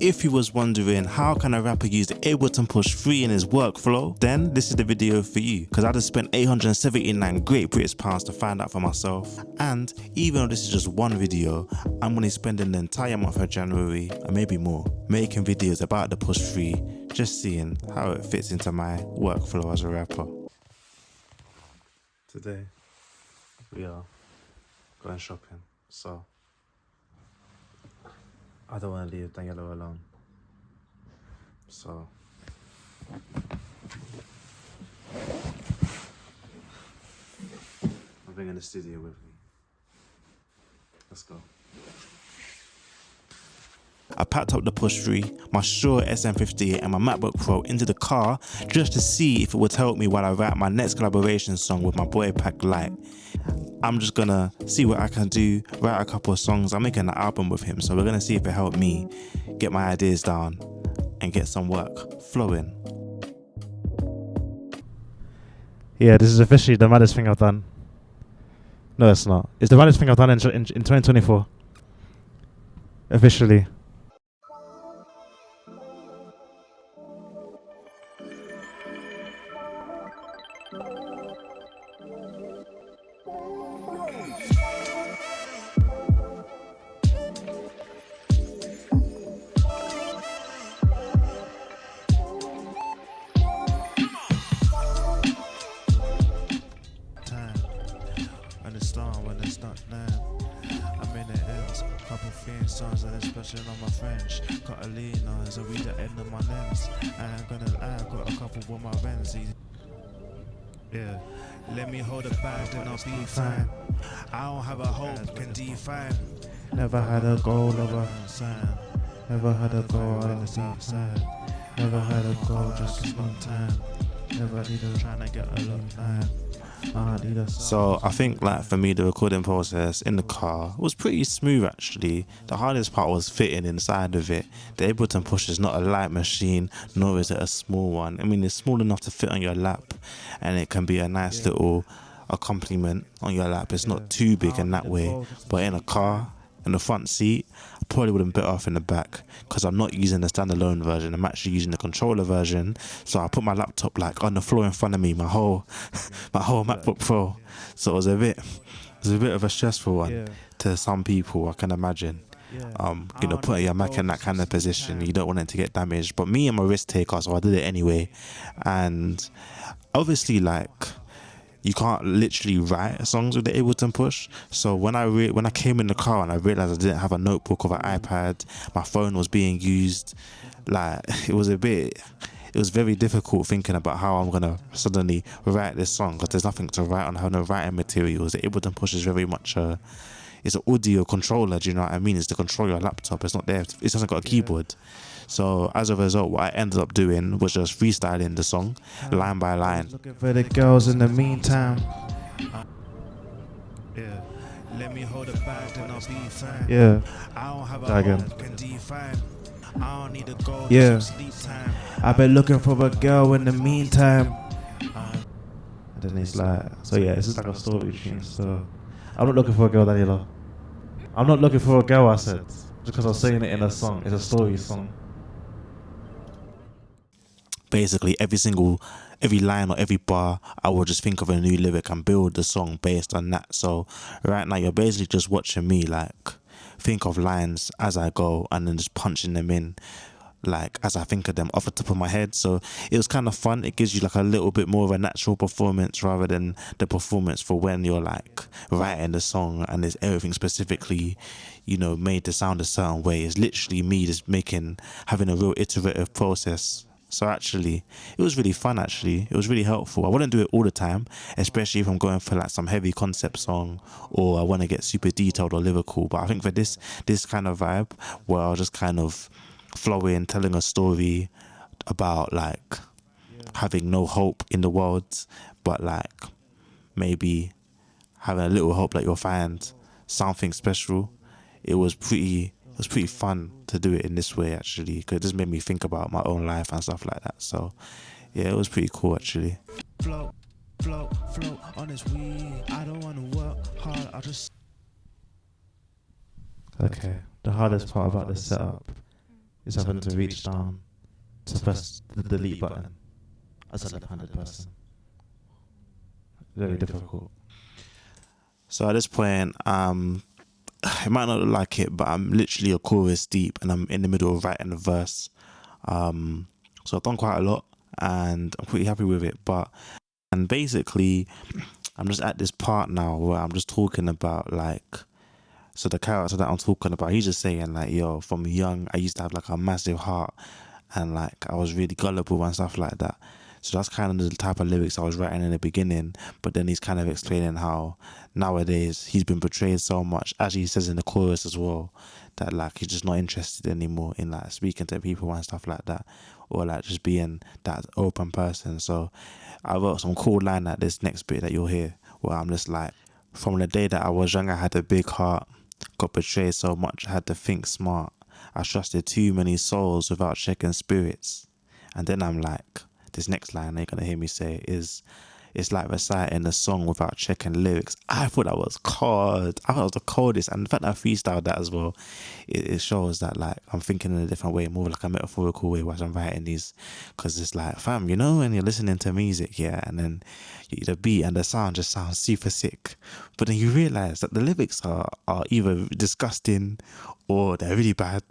If you was wondering how can a rapper use the Ableton Push 3 in his workflow, then this is the video for you, because I just spent 879 Great British pounds to find out for myself. And even though this is just one video, I'm going to be spending the entire month of January, and maybe more, making videos about the Push 3, just seeing how it fits into my workflow as a rapper. Today, we are going shopping, so I don't want to leave Daniela alone. So I'm bringing the studio with me. Let's go. I packed up the Push 3, my Shure SM58 and my MacBook Pro into the car just to see if it would help me while I write my next collaboration song with my boy Pack Light. I'm just gonna see what I can do, write a couple of songs. I'm making an album with him, so we're gonna see if it helped me get my ideas down and get some work flowing. Yeah, this is officially the maddest thing I've done. No, it's not. It's the maddest thing I've done in 2024. Officially. Songs and expression on my French. Got a lean on, so read the end of my lens. I ain't gonna lie, got a couple with my friends. Yeah, let me hold it back, then I'll be fine. I don't have a hope, can define. Never had a goal over sign. Never had a goal on the south side. Never had a goal, just a long time. Never needed trying to get a long time. So I think like for me the recording process in the car was pretty smooth actually. The hardest part was fitting inside of it. The Ableton Push is not a light machine, nor is it a small one. I mean, it's small enough to fit on your lap and it can be a nice little accompaniment on your lap. It's not too big in that way, but in a car, in the front seat, I probably would have been better off in the back because I'm not using the standalone version. I'm actually using the controller version. So I put my laptop like on the floor in front of me, my whole MacBook Pro. So it was a bit of a stressful one to some people, I can imagine. Putting your Mac in that kind of position, you don't want it to get damaged. But me, I'm a risk taker, so I did it anyway. And obviously, like, you can't literally write songs with the Ableton Push. So when I came in the car and I realized I didn't have a notebook or an iPad, my phone was being used. Like it was very difficult thinking about how I'm gonna suddenly write this song because there's nothing to write on, have no writing materials. The Ableton Push is very much it's an audio controller. Do you know what I mean? It's to control your laptop. It's not there. It hasn't got a keyboard. So as a result, what I ended up doing was just freestyling the song line by line. Looking for the girls in the meantime. Yeah, let me hold it back, then I'll be fine. Yeah. I don't have a hope, can define. I don't need a goal, yeah. Sleep time. I've been looking for a girl in the meantime. And then it's like, so yeah, it's just like a story tune. So I'm not looking for a girl, Daniela. I'm not looking for a girl, I said. Just because I was saying it in a song. It's a story song. Basically, every line or every bar, I will just think of a new lyric and build the song based on that. So right now, you're basically just watching me like think of lines as I go and then just punching them in like as I think of them off the top of my head. So it was kind of fun. It gives you like a little bit more of a natural performance rather than the performance for when you're like writing the song and there's everything specifically, made to sound a certain way. It's literally me just having a real iterative process. So actually, it was really fun actually. It was really helpful. I wouldn't do it all the time, especially if I'm going for like some heavy concept song or I want to get super detailed or lyrical. But I think for this kind of vibe where I'll just kind of flow in, telling a story about like having no hope in the world, but like maybe having a little hope that you'll find something special. It was pretty fun to do it in this way actually, because it just made me think about my own life and stuff like that. So yeah, it was pretty cool actually. Float on this weed. I don't want to work hard, I just Okay, the hardest part about the setup is having to reach down to press the delete button as a left-handed person. Very difficult. So at this point, it might not look like it, but I'm literally a chorus deep and I'm in the middle of writing a verse. So I've done quite a lot and I'm pretty happy with it. And basically, I'm just at this part now where I'm just talking about like, so the character that I'm talking about, he's just saying like, yo, from young, I used to have like a massive heart and like I was really gullible and stuff like that. So that's kind of the type of lyrics I was writing in the beginning. But then he's kind of explaining how nowadays he's been betrayed so much. Actually, he says in the chorus as well that like he's just not interested anymore in like speaking to people and stuff like that, or like just being that open person. So I wrote some cool line at this next bit that you'll hear where I'm just like, from the day that I was young, I had a big heart, got betrayed so much, I had to think smart. I trusted too many souls without checking spirits. And then I'm like, this next line they're gonna hear me say is, it's like reciting a song without checking lyrics. I thought that was cold. I thought it was the coldest, and the fact that I freestyled that as well, it shows that like I'm thinking in a different way, more like a metaphorical way while I'm writing these, because it's like, fam, you know, when you're listening to music, yeah, and then the beat and the sound just sounds super sick, but then you realize that the lyrics are either disgusting or they're really bad,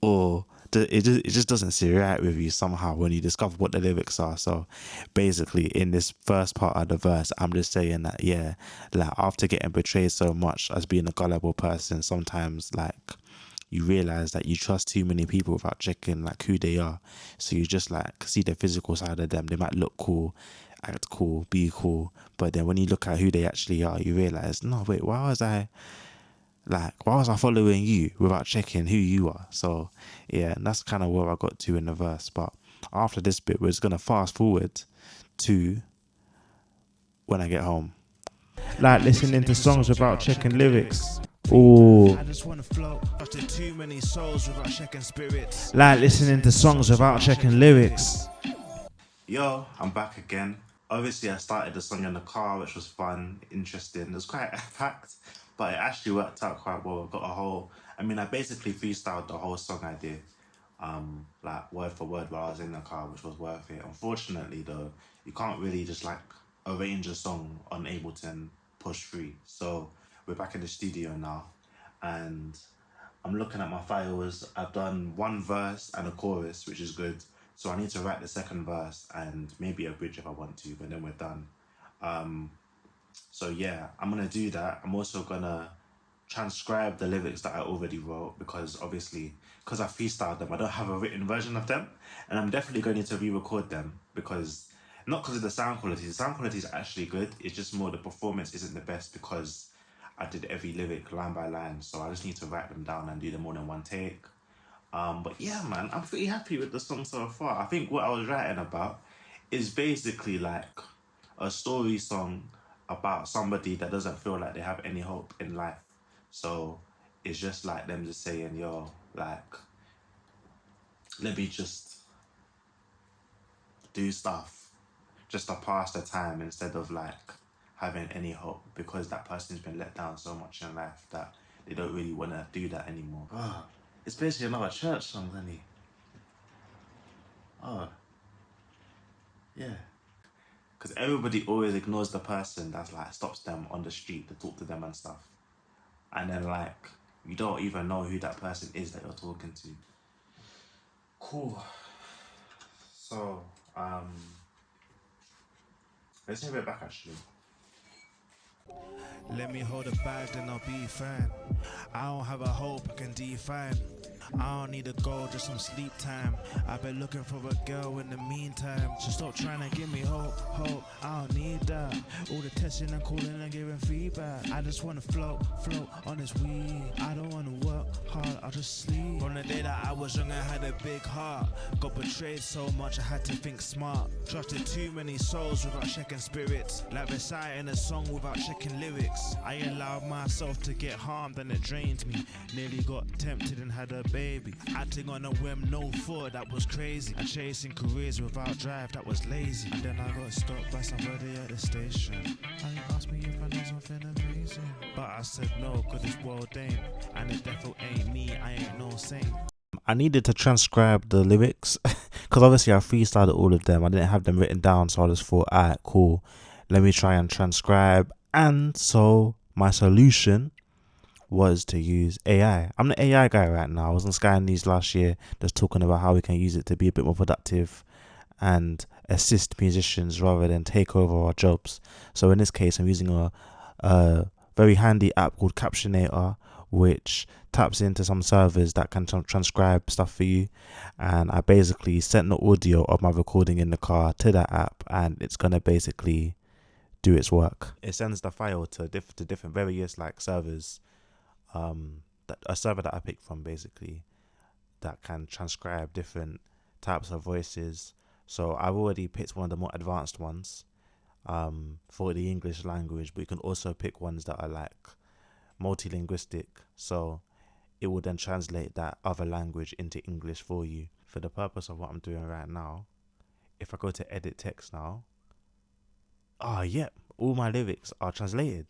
or it just doesn't sit right with you somehow when you discover what the lyrics are. So basically in this first part of the verse, I'm just saying that, yeah, like after getting betrayed so much as being a gullible person, sometimes like you realize that you trust too many people without checking like who they are. So you just like see the physical side of them. They might look cool, act cool, be cool, but then when you look at who they actually are, you realize, no, wait, why was I following you without checking who you are? So yeah, and that's kind of where I got to in the verse. But after this bit, we're just gonna fast forward to when I get home. Like listening to songs without checking lyrics. Ooh. I just wanna float. Trusted too many souls without checking spirits. Like listening to songs without checking lyrics. Yo, I'm back again. Obviously, I started the song in the car, which was fun, interesting. It was quite packed, but it actually worked out quite well. I basically freestyled the whole song I did, like word for word while I was in the car, which was worth it. Unfortunately, though, you can't really just like arrange a song on Ableton push through. So we're back in the studio now, and I'm looking at my files. I've done one verse and a chorus, which is good. So I need to write the second verse and maybe a bridge if I want to, but then we're done. So yeah, I'm gonna do that. I'm also gonna transcribe the lyrics that I already wrote, because obviously, because I freestyled them, I don't have a written version of them, and I'm definitely going to re-record them, because not because of the sound quality. The sound quality is actually good. It's just more the performance isn't the best because I did every lyric line by line. So I just need to write them down and do them all in one take. But yeah, man, I'm pretty happy with the song so far. I think what I was writing about is basically like a story song about somebody that doesn't feel like they have any hope in life. So it's just like them just saying, yo, like, let me just do stuff just to pass the time instead of like having any hope, because that person's been let down so much in life that they don't really want to do that anymore. It's basically another church song, isn't it? Oh, yeah. Because everybody always ignores the person that's like stops them on the street to talk to them and stuff. And then like, you don't even know who that person is that you're talking to. Cool. So, let's have it back actually. Let me hold a bag, then I'll be fine. I don't have a hope I can define. I don't need a goal, just some sleep time. I've been looking for a girl in the meantime. So stop trying to give me hope. I don't need that. All the testing and calling and giving feedback. I just wanna float on this weed. I don't wanna work hard, I'll just sleep. From the day that I was young, I had a big heart. Got betrayed so much, I had to think smart. Trusted too many souls without checking spirits. Like reciting a song without checking lyrics. I allowed myself to get harmed and it drained me. Nearly got tempted and had a baby. Acting on a whim, no thought, that was crazy. And chasing careers without drive, that was lazy. And then I got stopped by somebody at the station. And he asked me if I know something amazing. But I said no, cause it's well dame. And it defo ain't me, I ain't no saint. I needed to transcribe the lyrics because obviously I freestyled all of them. I didn't have them written down, so I just thought, alright, cool, let me try and transcribe. And so my solution was to use AI. I'm the AI guy right now. I was on Sky News last year just talking about how we can use it to be a bit more productive and assist musicians rather than take over our jobs. So in this case, I'm using a very handy app called Captionator, which taps into some servers that can transcribe stuff for you. And I basically sent the audio of my recording in the car to that app, and it's gonna basically do its work. It sends the file to different various like servers. A server that I picked from basically that can transcribe different types of voices. So I've already picked one of the more advanced ones for the English language, but you can also pick ones that are like multilinguistic, so it will then translate that other language into English for you. For the purpose of what I'm doing right now, if I go to edit text now, all my lyrics are translated.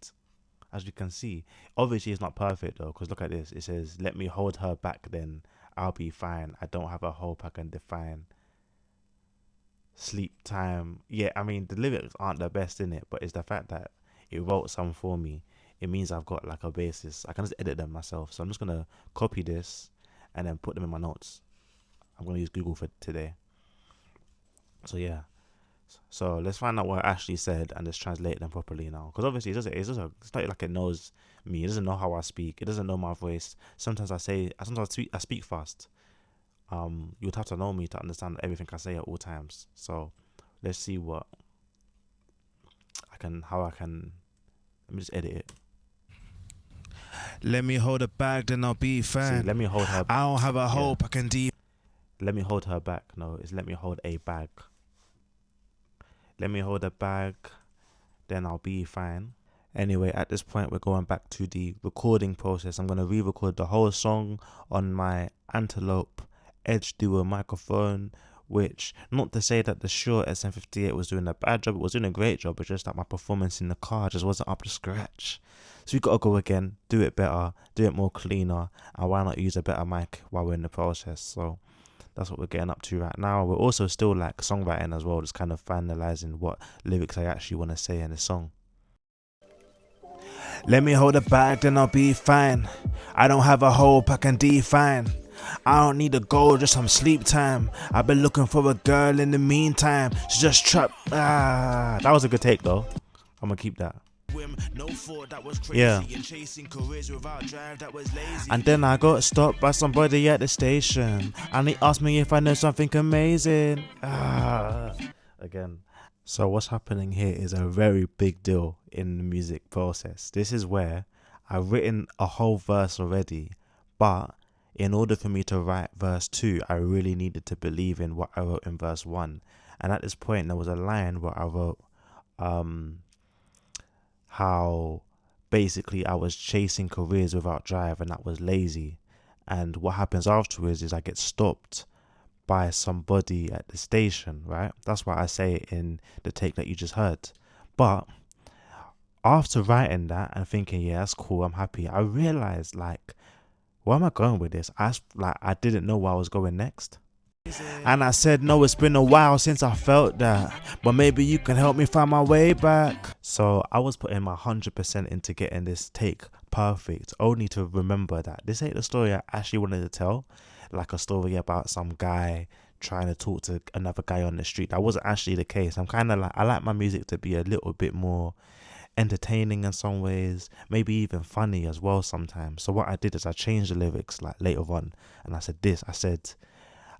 As you can see, obviously it's not perfect though, because look at this. It says, let me hold her back, then I'll be fine. I don't have a hope I can define. Sleep time. Yeah, I mean, the lyrics aren't the best in it, but it's the fact that it wrote some for me. It means I've got like a basis. I can just edit them myself. So I'm just going to copy this and then put them in my notes. I'm going to use Google for today. So yeah. So let's find out what I actually said and just translate them properly now. Because obviously it's not like it knows me. It doesn't know how I speak. It doesn't know my voice. Sometimes I speak fast. You would have to know me to understand everything I say at all times. So let's see what how I can. Let me just edit it. Let me hold her back, then I'll be fine. See, let me hold her. I don't have a hope I can Let me hold her back. No, it's let me hold a bag. Let me hold a bag, then I'll be fine. Anyway, at this point, we're going back to the recording process. I'm going to re-record the whole song on my Antelope Edge Duo microphone, which, not to say that the Shure SM58 was doing a bad job, it was doing a great job, but just that my performance in the car just wasn't up to scratch. So we got to go again, do it better, do it more cleaner, and why not use a better mic while we're in the process. So that's what we're getting up to right now. We're also still like songwriting as well, just kind of finalizing what lyrics I actually want to say in the song. Let me hold her back, then I'll be fine. I don't have a hope I can define. I don't need a goal, just some sleep time. I've been looking for a girl in the meantime. She just trapped. That was a good take though. I'm gonna keep that. Yeah. And then I got stopped by somebody at the station, and he asked me if I know something amazing. Again. So what's happening here is a very big deal in the music process. This is where I've written a whole verse already, but in order for me to write verse 2, I really needed to believe in what I wrote in verse 1. And at this point, there was a line where I wrote, how basically I was chasing careers without drive and that was lazy. And what happens afterwards is I get stopped by somebody at the station, right? That's why I say it in the take that you just heard. But after writing that and thinking, yeah, that's cool, I'm happy, I realized, like, where am I going with this? I didn't know where I was going next. And I said, no, it's been a while since I felt that, but maybe you can help me find my way back. So I was putting my 100% into getting this take perfect, only to remember that this ain't the story I actually wanted to tell. Like a story about some guy trying to talk to another guy on the street. That wasn't actually the case. I'm kind of like, I like my music to be a little bit more entertaining in some ways, maybe even funny as well sometimes. So what I did is I changed the lyrics like later on, and I said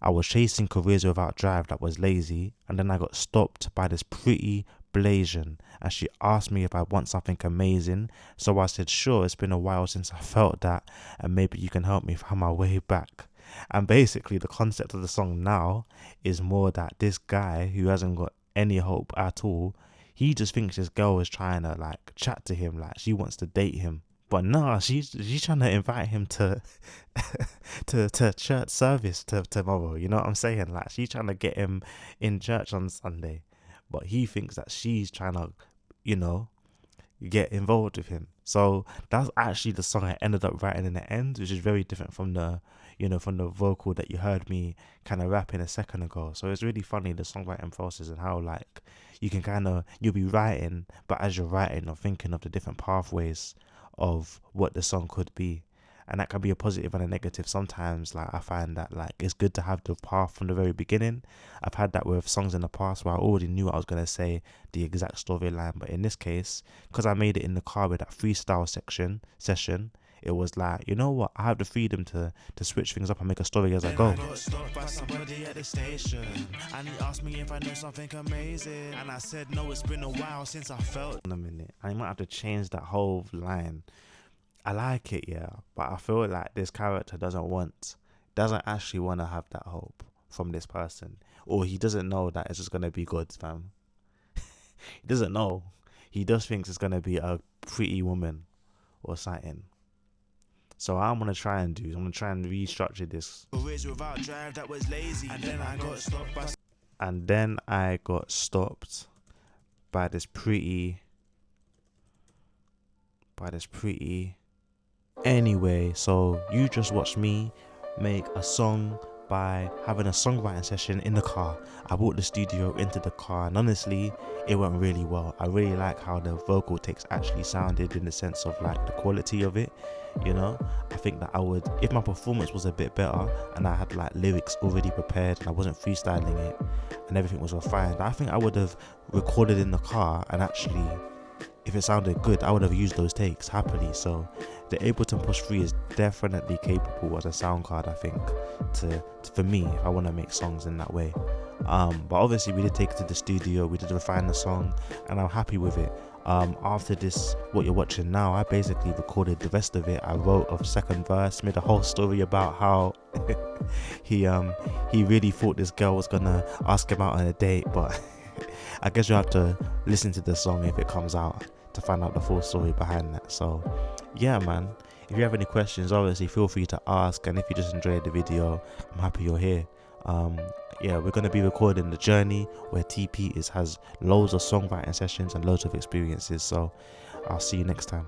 I was chasing careers without drive that was lazy, and then I got stopped by this pretty Blasian, and she asked me if I want something amazing. So I said, sure, it's been a while since I felt that, and maybe you can help me find my way back. And basically the concept of the song now is more that this guy who hasn't got any hope at all, he just thinks this girl is trying to like chat to him, like she wants to date him. But no, she's trying to invite him to to church service tomorrow. You know what I'm saying? Like she's trying to get him in church on Sunday, but he thinks that she's trying to, you know, get involved with him. So that's actually the song I ended up writing in the end, which is very different from the, you know, from the vocal that you heard me kind of rapping a second ago. So it's really funny, the songwriting process, and how like you can kind of, you'll be writing, but as you're writing, you're thinking of the different pathways of what the song could be. And that can be a positive and a negative. Sometimes, like, I find that like it's good to have the path from the very beginning. I've had that with songs in the past where I already knew I was going to say the exact storyline, but in this case, because I made it in the car with that freestyle session, it was like, you know what, I have the freedom to switch things up and make a story as I go. I got stopped by somebody at the station, and he asked me if I know something amazing, and I said no, it's been a while since I felt. In a minute, I might have to change that whole line. I like it, yeah, but I feel like this character doesn't actually want to have that hope from this person, or he doesn't know that it's just gonna be good, fam. He doesn't know. He just thinks it's gonna be a pretty woman or something. So what I'm gonna try and restructure this. Without drive, that was lazy. And then I got stopped by. And then I got stopped by this pretty. Anyway, so you just watched me make a song by having a songwriting session in the car. I brought the studio into the car, and honestly, it went really well. I really like how the vocal takes actually sounded, in the sense of like the quality of it, you know. I think that I would, if my performance was a bit better and I had like lyrics already prepared and I wasn't freestyling it and everything was refined, I think I would have recorded in the car, and actually, if it sounded good, I would have used those takes happily. So the Ableton Push 3 is definitely capable as a sound card, I think, for me, if I want to make songs in that way. But obviously we did take it to the studio, we did refine the song, and I'm happy with it. After this, what you're watching now, I basically recorded the rest of it. I wrote a second verse, made a whole story about how he really thought this girl was gonna ask him out on a date, but I guess you have to listen to the song if it comes out to find out the full story behind that. So yeah, man, if you have any questions, obviously feel free to ask, and if you just enjoyed the video, I'm happy you're here. Yeah, we're going to be recording the journey where TP has loads of songwriting sessions and loads of experiences. So I'll see you next time.